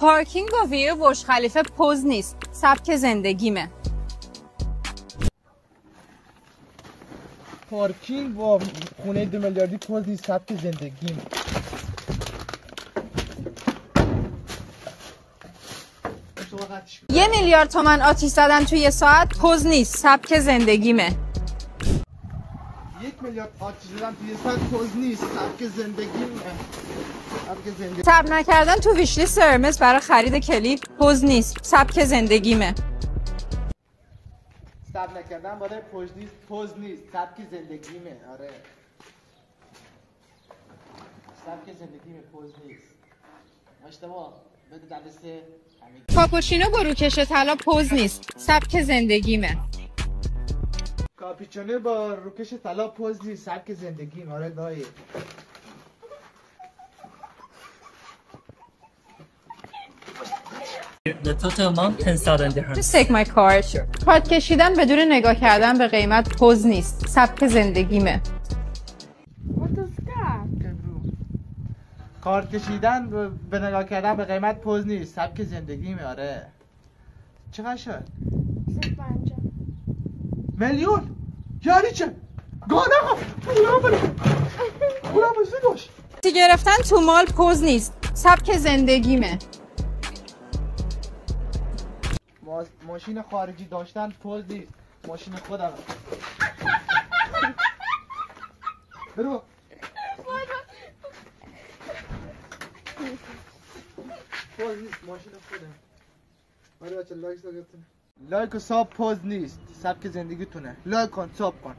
پارکینگ با ویو برج خلیفه پوز نیست، سبک زندگیمه. پارکینگ با خونه 2 میلیاردی پوز نیست، سبک زندگیمه. 1 میلیارد تومان آتیش زدن توی یه ساعت پوز نیست، سبک زندگیمه. 1 میلیارد آتیش زدن توی یه ساعت پوز نیست، سبک زندگیمه. تب نکردن تو ویشلیست هرمس برای خرید کلید پوز نیست، سبک زندگیمه. تب نکردن برای پوز نیست، سبک زندگیمه. آره، سبک زندگیمه، پوز نیست. اشتباه بده دلسه. کاپوچینو با روکش طلا پوز نیست، سبک زندگیمه. کاپیچونو با روکش طلا پوز نیست، سبک زندگیمه. آره دایی. The total amount 10,000 dirhams. Just take my card. کارت کشیدن بدون نگاه کردن به قیمت پوز نیست، سبک زندگیمه. کارت کشیدن به نگاه کردن به قیمت پوز نیست، سبک زندگیمه. آره. چقدر شد؟ 150 میلیون؟ یعنی چه؟ گانه خورم بزنی داشت. گرفتن تو مال پوز نیست، سبک زندگیمه. ماشین خارجی داشتن پوز نیست، ماشین خودم. برو. پوز نیست، ماشین خودم. آره بچه لایک گرفتن. لایک و ساب پوز نیست، سبک زندگیتونه. لایک کن، ساب کن.